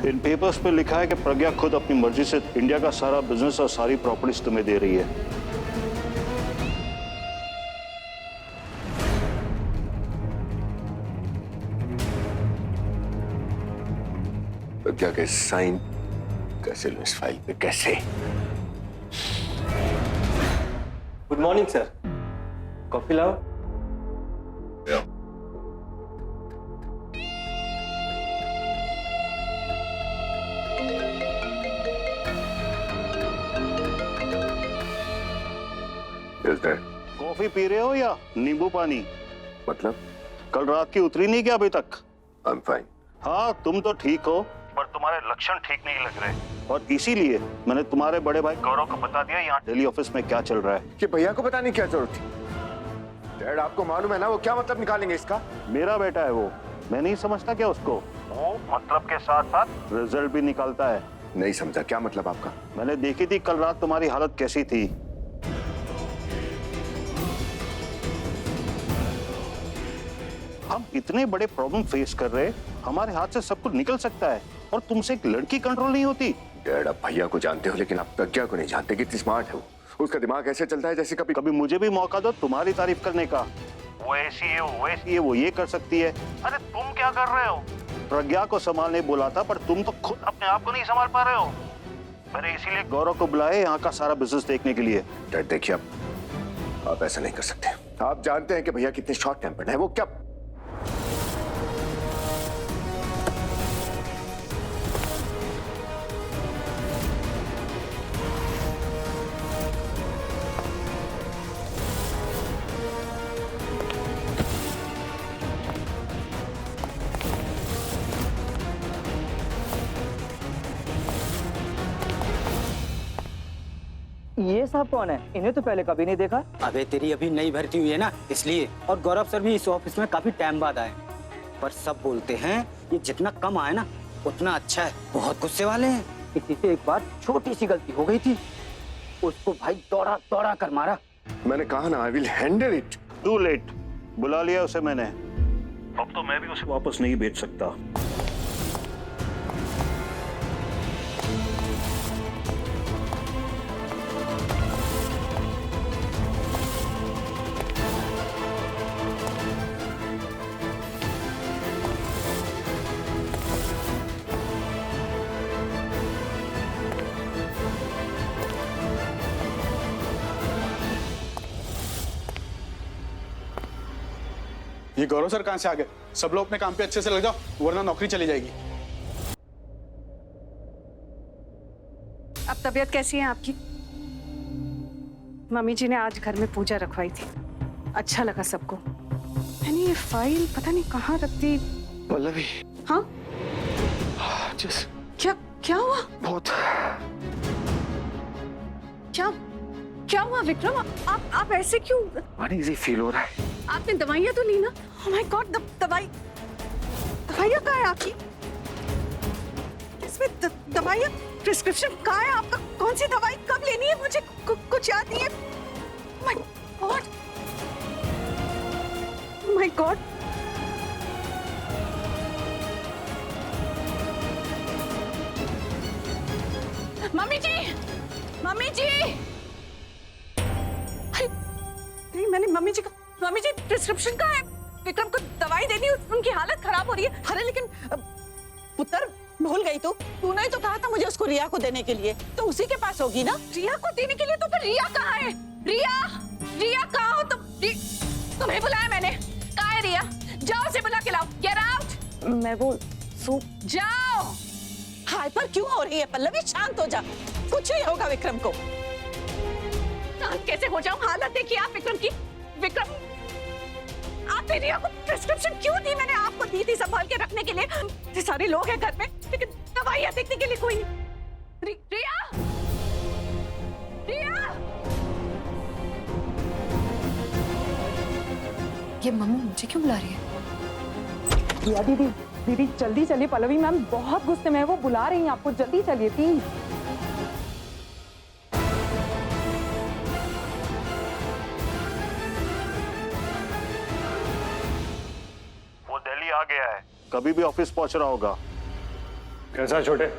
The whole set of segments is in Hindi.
इन पेपर्स पे लिखा है कि प्रज्ञा खुद अपनी मर्जी से इंडिया का सारा बिजनेस और सारी प्रॉपर्टीज तुम्हें दे रही है। प्रज्ञा के साइन कैसे लो इस फाइल पे, कैसे? गुड मॉर्निंग सर, कॉफी लाओ। कॉफी पी रहे हो या नींबू पानी? मतलब? कल रात की उतरी नहीं क्या अभी तक? I am fine. हाँ तुम तो ठीक हो, पर तुम्हारे लक्षण ठीक नहीं लग रहे, और इसीलिए मैंने तुम्हारे बड़े भाई गौरव को बता दिया यहाँ दिल्ली ऑफिस में क्या चल रहा है। कि भैया को बताने की क्या जरूरत थी? डैड आपको मालूम है ना वो क्या मतलब निकालेंगे इसका? मेरा बेटा है वो, मैं नहीं समझता क्या उसको? वो मतलब के साथ साथ रिजल्ट भी निकालता है। नहीं समझा, क्या मतलब आपका? मैंने देखी थी कल रात तुम्हारी हालत कैसी थी। हम इतने बड़े प्रॉब्लम फेस कर रहे, हमारे हाथ से सब कुछ निकल सकता है, और तुमसे एक लड़की कंट्रोल नहीं होती। डैड आप भैया को जानते हो लेकिन आप प्रज्ञा को नहीं जानते। कितनी स्मार्ट है वो, उसका दिमाग ऐसे चलता है जैसे कभी कभी मुझे भी मौका दो तुम्हारी तारीफ करने का। वो ऐसी है, वो वैसी है, वो ये कर सकती है। अरे तुम क्या कर रहे हो? प्रज्ञा को संभालने बोला था, पर तुम तो खुद अपने आप को नहीं संभाल पा रहे हो। मैंने इसीलिए गौरव को बुलाया यहाँ का सारा बिजनेस देखने के लिए। डैड देखिए आप ऐसा नहीं कर सकते। आप जानते हैं कि भैया कितने शॉर्ट टेम्पर्ड है। वो क्या ये साहब कौन है? इन्हें तो पहले कभी नहीं देखा। अबे तेरी अभी नई भर्ती हुई है ना, इसलिए। और गौरव सर भी इस ऑफिस में काफी टाइम बाद आए, पर सब बोलते हैं ये जितना कम आए ना उतना अच्छा है। बहुत गुस्से वाले हैं। किसी से एक बार छोटी सी गलती हो गई थी, उसको भाई दौड़ा दौड़ा कर मारा। मैंने कहा ना I will handle it. Too late, बुला लिया उसे मैंने, अब तो मैं भी उसे वापस नहीं भेज सकता। ये गौरव सर कहां से आ गए? सब लोग अपने काम पे अच्छे से लग जाओ, वरना नौकरी चली जाएगी। अब तबीयत कैसी है आपकी? मम्मी जी ने आज घर में पूजा रखवाई थी, अच्छा लगा सबको। मैंने ये फाइल पता नहीं कहाँ रख दी। पल्लवी। हाँ जस क्या क्या हुआ? बहुत क्या क्या हुआ विक्रम? आप ऐसे क्यों? अनईजी फील हो रहा है। आपने दवाइयाँ तो ली ना? ओह माय गॉड, दवाइयाँ कहाँ है आपकी? इसमें दवाइयाँ, प्रिस्क्रिप्शन कहाँ है आपका? कौन सी दवाई कब लेनी है? मुझे कुछ याद नहीं है। My God, my God. Mummy ji, mummy ji, नहीं मैंने मम्मी जी प्रिस्क्रिप्शन का है, विक्रम को दवाई देनी, उनकी हालत खराब हो रही है। अरे लेकिन पुत्र भूल गई तूने तो कहा था मुझे उसको रिया को देने के लिए, तो उसी के पास होगी ना। रिया को देने के लिए? तो फिर रिया कहाँ है? रिया कहाँ हो तुम? तुम्हें बुलाया मैंने, कहाँ है रिया? जाओ उसे बुला के लाओ। Get out. मैं वो सूप। जाओ। हाइपर क्यों हो रही है पल्लवी? शांत हो जा, कुछ नहीं होगा विक्रम को। शांत कैसे हो जाऊं? हालत देखिए आप विक्रम की। विक्रम, आपने रिया को प्रिस्क्रिप्शन क्यों दी? मैंने आपको दी थी संभाल के रखने के लिए। इतने सारे लोग हैं घर में, लेकिन दवाइयाँ देखने के लिए कोई नहीं। रिया, रिया। ये मम्मी मुझे क्यों बुला रही है? या दीदी जल्दी चलिए, पल्लवी मैम बहुत गुस्से में है, वो बुला रही हैं आपको, जल्दी चलिए प्लीज। वो दिल्ली आ गया है, कभी भी ऑफिस पहुंच रहा होगा। कैसा छोटे?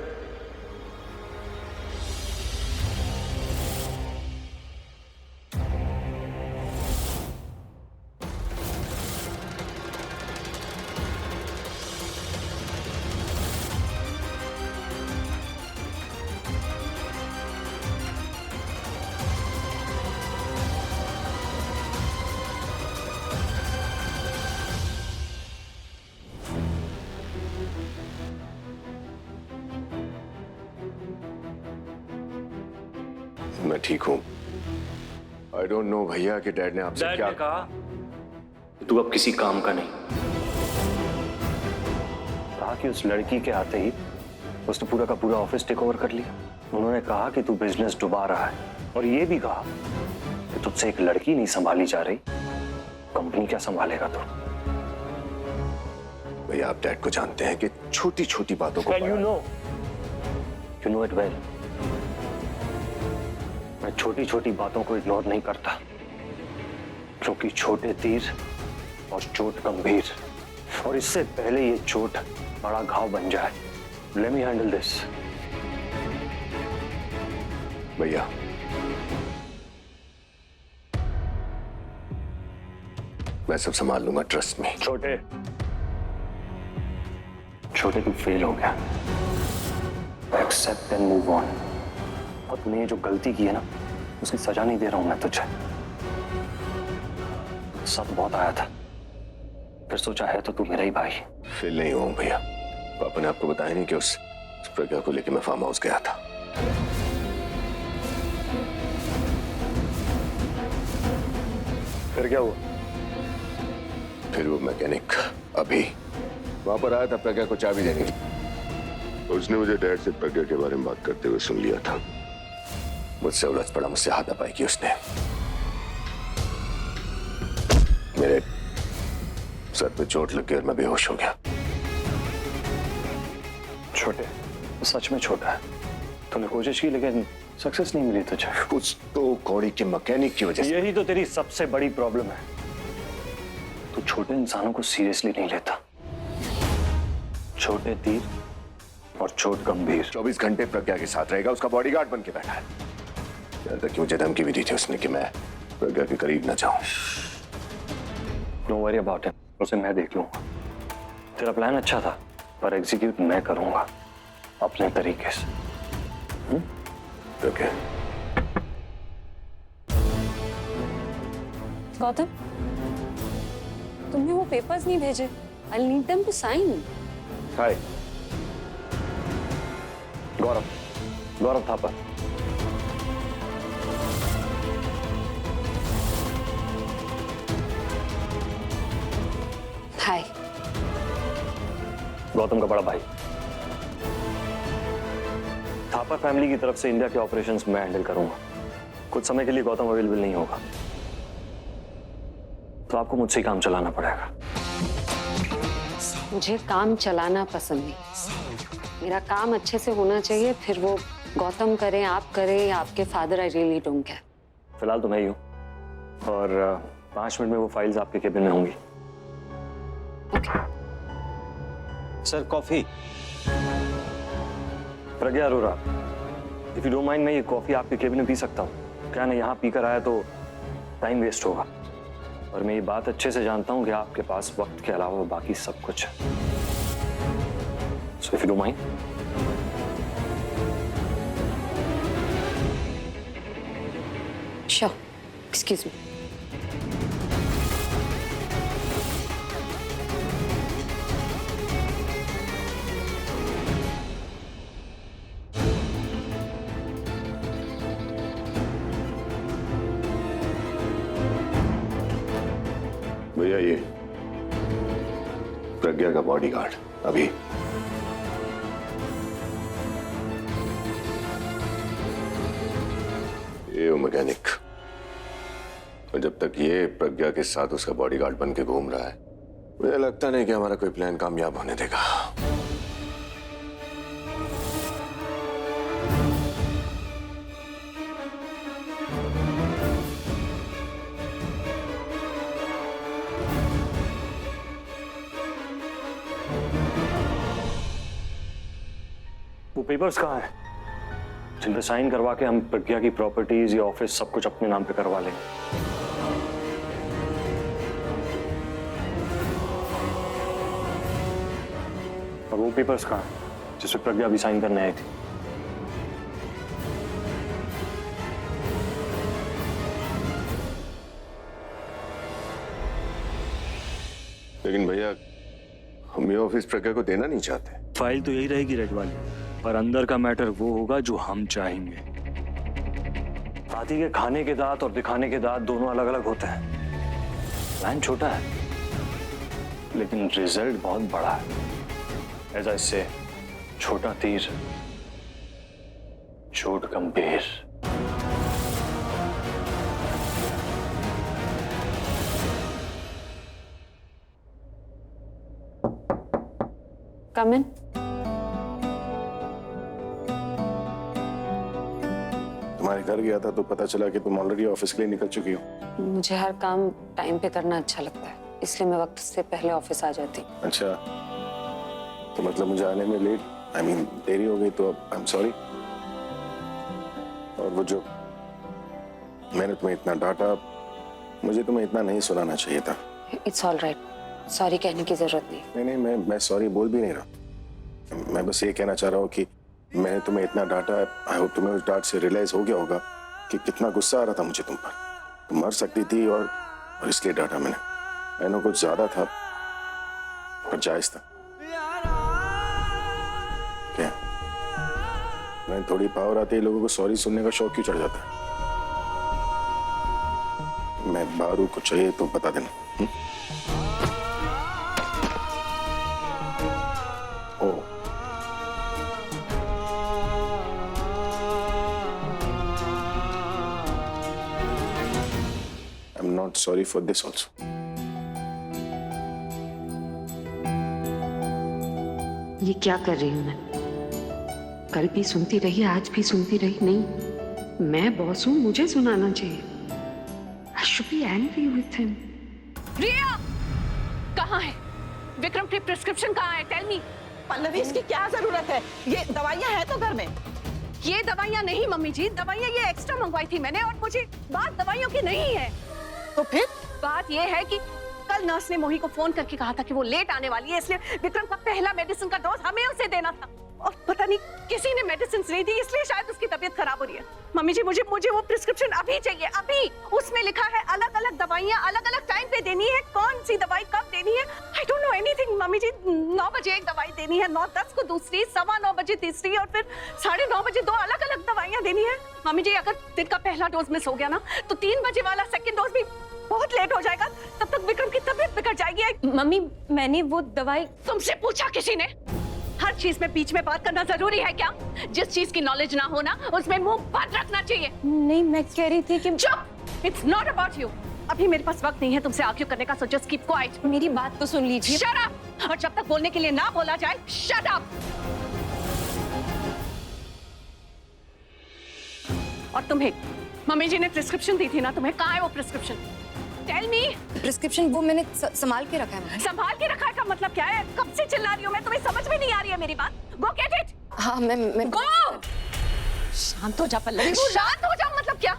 मैं ठीक हूं। आई डोंट नो भैया कि डैड ने आपसे डैड क्या ने कहा कि तू अब किसी काम का नहीं। कहा कि उस लड़की के आते ही उसने पूरा का पूरा ऑफिस टेक ओवर कर लिया। उन्होंने कहा कि तू बिजनेस डुबा रहा है और ये भी कहा कि तुझसे एक लड़की नहीं संभाली जा रही, कंपनी क्या संभालेगा तू? भैया आप डैड को जानते हैं कि छोटी छोटी बातों को यू नो इट वेल। मैं छोटी छोटी बातों को इग्नोर नहीं करता, क्योंकि छोटे तीर और चोट गंभीर, और इससे पहले ये चोट बड़ा घाव बन जाए। Let me handle this. भैया मैं सब संभाल लूंगा, ट्रस्ट में। छोटे तू फेल हो गया। Accept and move on. और तूने ये जो गलती की है ना, उसकी सजा नहीं दे रहा हूं मैं तुझे। सब बहुत आया था, फिर सोचा है तो तू मेरा ही भाई। फेल नहीं हुआ हूं भैया। पापा ने आपको बताया नहीं कि उस प्रज्ञा को लेकर मैं फार्म हाउस गया था। फिर क्या हुआ? फिर वो मैकेनिक अभी वहां पर आया था प्रज्ञा को चाबी देने की। उसने मुझे डैड से प्रज्ञा के बारे में बात करते हुए सुन लिया था। मुझसे उलझ पड़ा, मुझसे हाथापाई की उसने। मेरे सर पे चोट लग गई और मैं बेहोश हो गया। छोटे सच में छोटा है। तूने कोशिश की लेकिन सक्सेस नहीं मिली तुझे। उस तो कौड़ी के मैकेनिक की वजह से। यही तो तेरी सबसे बड़ी प्रॉब्लम है। तू छोटे इंसानों को सीरियसली नहीं लेता। छोटे तीर और चोट गंभीर। 24 घंटे प्रज्ञा के साथ रहेगा, उसका बॉडीगार्ड बन के बैठा है। यहाँ तक कि मुझे धमकी भी दी थी उसने कि मैं प्रज्ञा के करीब न जाऊं। डोंट वरी अबाउट हिम, उसे मैं देख लूंगा। तेरा प्लान अच्छा था, पर एग्जीक्यूट मैं करूंगा अपने तरीके से। ओके। गौतम, तुमने वो पेपर्स नहीं भेजे। I'll need them to sign. हाय गौरव थापर। हाय। गौतम का बड़ा भाई। थापर फैमिली की तरफ से इंडिया के ऑपरेशंस मैं हैंडल करूंगा। कुछ समय के लिए गौतम अवेलेबल नहीं होगा, तो आपको मुझसे ही काम चलाना पड़ेगा। मुझे काम चलाना पसंद नहीं। मेरा काम अच्छे से होना चाहिए, फिर वो गौतम करें, आप करें या आपके father, I really don't care. फिलहाल तो मैं ही हूँ, और 5 मिनट में वो फाइल्स आपके केबिन में होंगी। Sir coffee. Pragya Arora, if you don't mind, मैं ये कॉफी आपके केबिन में पी सकता हूँ क्या? ना यहाँ पीकर आया तो टाइम वेस्ट होगा, और मैं ये बात अच्छे से जानता हूँ कि आपके पास वक्त के अलावा बाकी सब कुछ है। So if you don't mind. Sure. Excuse me. भैया ये प्रज्ञा का बॉडीगार्ड अभी। ये वो मैकेनिक, और जब तक ये प्रज्ञा के साथ उसका बॉडीगार्ड बन के घूम रहा है, मुझे लगता नहीं कि हमारा कोई प्लान कामयाब होने देगा। वो पेपर्स कहाँ हैं जिन पे साइन करवा के हम प्रज्ञा की प्रॉपर्टीज या ऑफिस सब कुछ अपने नाम पे करवा लेंगे? और वो पेपर्स कहाँ हैं जिस पे प्रज्ञा भी साइन करने आई थी? लेकिन भैया हम ये ऑफिस प्रज्ञा को देना नहीं चाहते। फाइल तो यही रहेगी रेड वाली, पर अंदर का मैटर वो होगा जो हम चाहेंगे। हाथी के खाने के दांत और दिखाने के दांत दोनों अलग अलग होते हैं। प्लान छोटा है लेकिन रिजल्ट बहुत बड़ा है। ऐसा इससे छोटा तीर चोट गंभीर। कम इन। तुम्हारे घर गया था तो पता चला कि तुम ऑलरेडी ऑफिस के लिए निकल चुकी हो। मुझे हर काम टाइम पे करना अच्छा लगता है, इसलिए मैं वक्त से पहले ऑफिस आ जाती हूँ। अच्छा, तो मतलब मुझे आने में लेट देरी हो गई तो आई एम सॉरी। और वो जो मैंने तुम्हें इतना डांटा, मुझे तुम्हें इतना नहीं सुनाना चाहिए था। इट्स ऑल राइट, सॉरी कहने की जरूरत नहीं। नहीं, मैं सॉरी बोल भी नहीं रहा। मैं बस ये कहना चाह रहा हूँ कि मैंने तुम्हें इतना डांटा है। आई होप तुम्हें उस डांट से रियलाइज हो गया होगा कि कितना गुस्सा आ रहा था मुझे तुम पर। तुम मर सकती थी और इसलिए डांटा मैंने। मैंने कुछ ज्यादा था पर जायज था। क्या मैं थोड़ी पावर आती है, लोगों को सॉरी सुनने का शौक क्यों चढ़ जाता है? मैं बाहर हूँ, कुछ चाहिए तो बता देना। I'm not sorry for this also. ये क्या कर रही हूँ मैं? कल भी सुनती रही, आज भी सुनती रही। नहीं, मैं बॉस हूँ, मुझे सुनाना चाहिए। I should be angry with him. रिया, कहाँ है विक्रम की प्रिस्क्रिप्शन? कहाँ है? Tell me. पल्लवी, इसकी क्या जरूरत है? ये दवाइयाँ हैं तो घर में। ये दवाइयाँ नहीं मम्मी जी, दवाइयाँ ये एक्स्ट्रा मंगवाई थी मैंने, और मुझे बात दवाइयों की नहीं है। तो फिर बात ये है कि कल नर्स ने मोही को फोन करके कहा था कि वो लेट आने वाली है, इसलिए विक्रम का पहला मेडिसिन का डोज हमें उसे देना था। और पता नहीं किसी ने मेडिसिन नहीं दी, इसलिए शायद उसकी तबीयत खराब हो रही है। मम्मी जी, मुझे वो प्रिस्क्रिप्शन अभी चाहिए, अभी। उसमें लिखा है अलग अलग दवाइयाँ अलग अलग टाइम पे देनी है, कौन सी दवाई कब देनी है। I don't know anything mummy ji. 9 बजे एक दवाई देनी है, 9:10 को दूसरी, 9:15 बजे तीसरी, और फिर 9:30 बजे 2 अलग अलग दवाइयाँ देनी है। मम्मी जी, अगर दिन का पहला डोज मिस हो गया ना तो 3 बजे वाला सेकेंड डोज भी बहुत लेट हो जाएगा। तब तक विक्रम की तबीयत बिगड़ जाएगी। मम्मी, मैंने वो दवाई तुमसे पूछा किसी ने? हर चीज में बीच में बात करना जरूरी है क्या? जिस चीज की नॉलेज ना हो ना, उसमें मुंह बंद रखना चाहिए। नहीं, मैं कह रही थी कि चुप! It's not about you. अभी मेरे पास वक्त नहीं है तुमसे आर्ग्यू करने का, सो जस्ट कीप क्वाइट। मेरी बात तो सुन लीजिए। Shut up! और जब तक बोलने के लिए ना बोला जाए, शट अप! और तुम्हें मम्मी जी ने प्रिस्क्रिप्शन दी थी ना, तुम्हें कहाँ है वो प्रिस्क्रिप्शन? Tell me. प्रिस्क्रिप्शन वो मैंने संभाल के रखा है। संभाल के रखा है का मतलब क्या है? कब से चिल्ला रही हूँ मैं, तुम्हें समझ में नहीं आ रही है मेरी बात? गो गेट इट। हाँ, मैं गो। शांत हो जा पल्लवी। शांत हो जाओ मतलब क्या?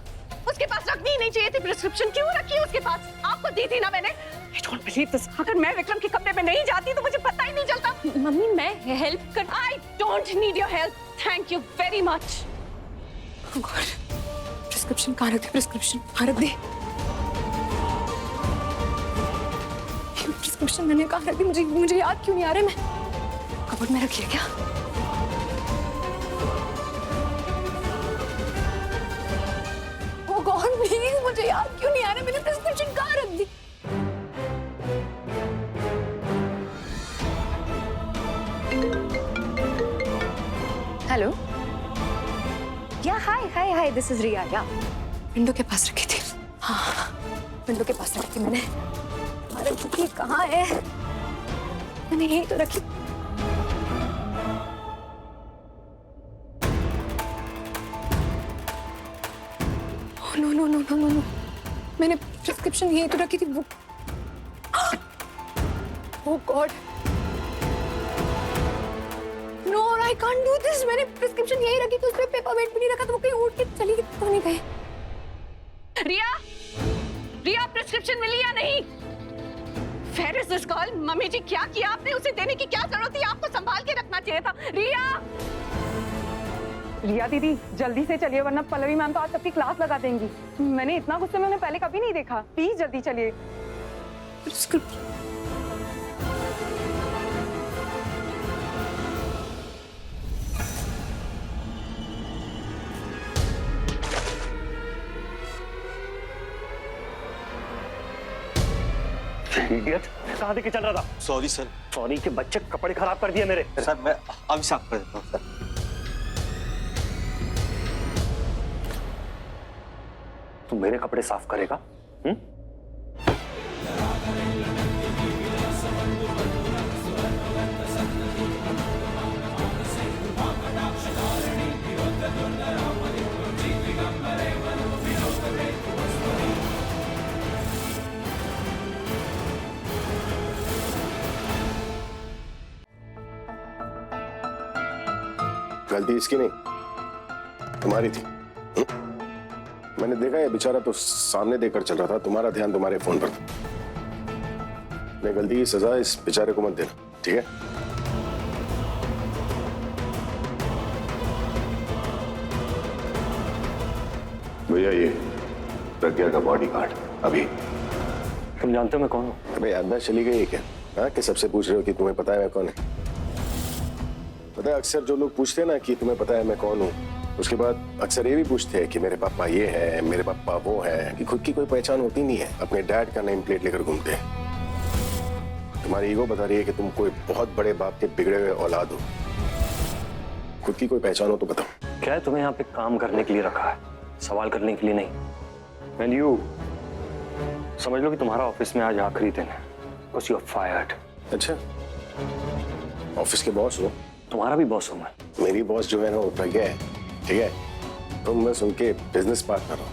उसके पास रखनी ही नहीं चाहिए थी प्रिस्क्रिप्शन, क्यों रखी है उसके पास? आपको दी थी ना मैंने। I don't believe this. अगर मैं विक्रम के कमरे में नहीं जाती तो मुझे पता ही नहीं चलता। मम्मी, मैं हेल्प कर। I don't need your help. Thank you very much. Oh God. Prescription कहाँ रख दे? प्रिस्क्रिप्शन कहाँ रख दे? प्रिस्क्रिप्शन मैंने कहाँ रख दी? मुझे याद क्यों नहीं आ रहा? मैं कबर्ड में रखी है क्या? Oh God, प्लीज, मुझे याद क्यों नहीं आ रहा? मैंने प्रिस्क्रिप्शन कहाँ रख दी? हेलो, या हाय, दिस इज रिया। या विंडो के पास रखी थी। हाँ, विंडो के पास रखी थी मैंने। अरे ये कहाँ है? मैंने यही तो रखी। नो, मैंने प्रिस्क्रिप्शन यही तो रखी थी। वो oh God, no, I can't do this. मैंने प्रिस्क्रिप्शन यही रखी थी, उस पे पेपर वेट भी नहीं रखा, तो वो कहीं उठ के चली गई तो नहीं गई। रिया, रिया प्रिस्क्रिप्शन मिली या नहीं? Where is this girl? Mummy ji क्या किया आपने? उसे देने की क्या जरूरत थी? आपको संभाल के रखना चाहिए था। रिया, रिया दीदी जल्दी से चलिए, वरना पल्लवी मैम तो आज सबकी क्लास लगा देंगी। मैंने इतना गुस्से में उन्हें पहले कभी नहीं देखा। प्लीज जल्दी चलिए। प्रिस्क्रिप्शन इडियट, कहाँ देके चल रहा था? Sorry sir. सॉरी के बच्चे, कपड़े खराब कर दिए मेरे। सर मैं अभी साफ कर देता हूँ सर। तू मेरे कपड़े साफ करेगा? गलती इसकी नहीं, तुम्हारी थी। मैंने देखा ये बेचारा तो सामने देकर चल रहा था, तुम्हारा ध्यान तुम्हारे फोन पर था। मैं गलती की सजा इस बेचारे को मत देना, ठीक है? भैया ये प्रज्ञा का बॉडीगार्ड अभी। तुम जानते हो मैं कौन हूँ? अबे याद चली गई क्या? हाँ, कि सबसे पूछ रहे हो कि तुम्हें पता है मैं कौन है? पता है अक्सर जो लोग पूछते हैं ना कि तुम्हें पता है मैं कौन हूँ, उसके बाद अक्सर ये भी पूछते हैं कि मेरे पापा ये है, मेरे पापा वो है, कि खुद की कोई पहचान होती नहीं है, अपने डैड का नेम प्लेट लेकर घूमते हैं। तुम्हारी ईगो बता रही है कि तुम कोई बहुत बड़े बाप के बिगड़े हुए औलाद हो। खुद की कोई पहचान हो तो बताओ। क्या है, तुम्हें यहाँ पे काम करने के लिए रखा है, सवाल करने के लिए नहीं। When you समझ लो कि तुम्हारा ऑफिस में आज आखिरी दिन है, because you are fired। अच्छा, ऑफिस के बॉस हो? तुम्हारा भी बॉस हूँ मैं। मेरी बॉस जो है ना वो प्रज्ञा है, ठीक है? तुम बस उनके बिजनेस पार्टनर हो,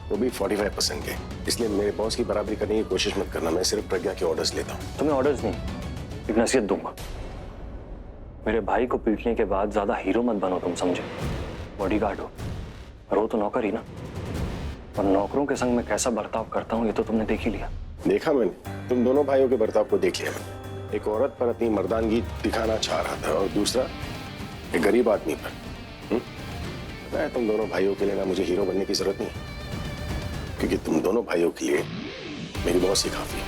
वो भी 45% के, इसलिए मेरे बॉस की बराबरी करने की कोशिश मत करना। मैं सिर्फ प्रज्ञा के ऑर्डर्स लेता हूँ। तुम्हें ऑर्डर्स नहीं, एक नसीहत दूंगा। मेरे भाई को पीटने के बाद ज्यादा हीरो मत बनो, तुम समझे? बॉडीगार्ड हो और वो तो नौकर ही ना, और नौकरों के संग में कैसा बर्ताव करता हूँ ये तो तुमने देख ही लिया। देखा मैंने, तुम दोनों भाइयों के बर्ताव को देख लिया मैंने। एक औरत पर अपनी मर्दानगी दिखाना चाह रहा था और दूसरा एक गरीब आदमी पर। मैं तुम दोनों भाइयों के लिए ना मुझे हीरो बनने की जरूरत नहीं, क्योंकि तुम दोनों भाइयों के लिए मेरी बॉस ही काफी है।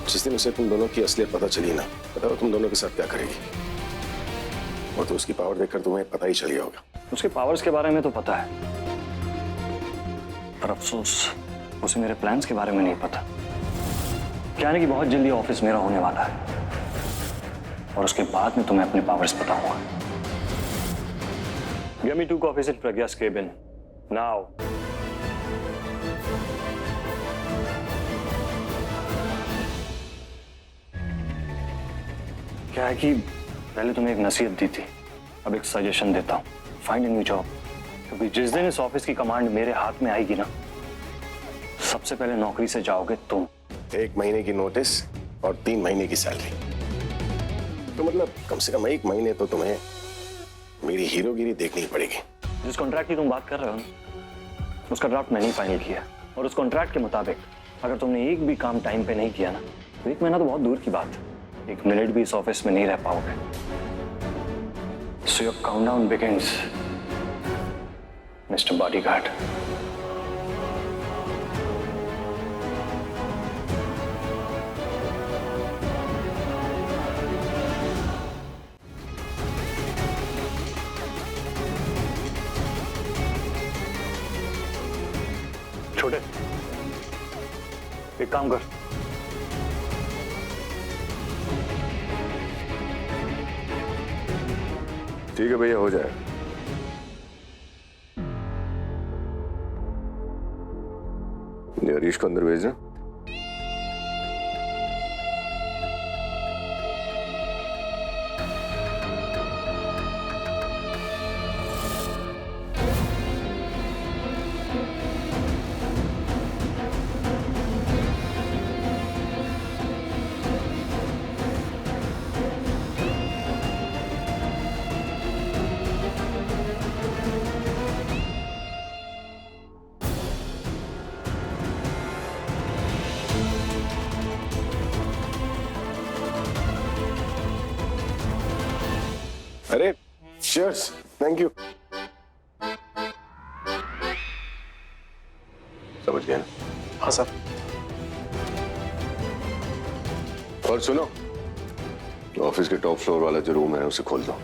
जिस दिन उसे तुम दोनों की असलियत पता चली ना, बताओ तुम दोनों के साथ क्या करेगी। और तो उसकी पावर देखकर तुम्हें पता ही चल गया होगा। उसके पावर्स के बारे में तो पता है, पर अफसोस उसे मेरे प्लान्स के बारे में नहीं पता। क्या है कि बहुत जल्दी ऑफिस मेरा होने वाला है और उसके बाद में तुम्हें अपने पावर्स बताऊंगा। Get me 2 coffees in Pragya's cabin now. क्या है कि पहले तुम्हें एक नसीहत दी थी, अब एक सजेशन देता हूँ। फाइंड अ न्यू जॉब, क्योंकि जिस दिन इस ऑफिस की कमांड मेरे हाथ में आएगी ना, सबसे पहले नौकरी से जाओगे तुम। 1 महीने की नोटिस और 3 महीने की सैलरी, तो मतलब कम से कम 1 महीने तो तुम्हें मेरी हीरोगिरी देखनी पड़ेगी। जिस कॉन्ट्रैक्ट की तुम बात कर रहे हो ना, उसका ड्राफ्ट मैंने ही फाइनल किया, और उस कॉन्ट्रैक्ट के मुताबिक अगर तुमने एक भी काम टाइम पे नहीं किया ना, तो 1 महीना तो बहुत दूर की बात है, 1 मिनट भी इस ऑफिस में नहीं रह पाओगे। So your countdown begins, mister bodyguard. छोटे, एक काम कर, ठीक है भैया, हो जाए। हरीश को अंदर भेजना। अरे चीयर्स, थैंक यू। समझ गया ना? हाँ सर। और सुनो, ऑफिस के टॉप फ्लोर वाला जो रूम है उसे खोल दो।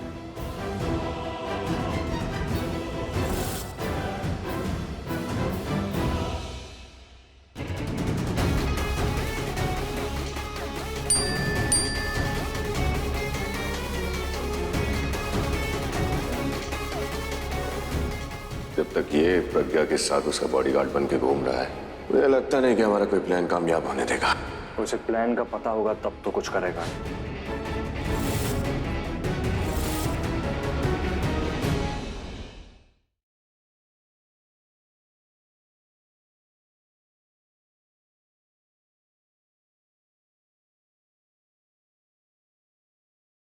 जब तक ये प्रज्ञा के साथ उसका बॉडीगार्ड बन के घूम रहा है, मुझे लगता नहीं कि हमारा कोई प्लान कामयाब होने देगा। उसे प्लान का पता होगा तब तो कुछ करेगा।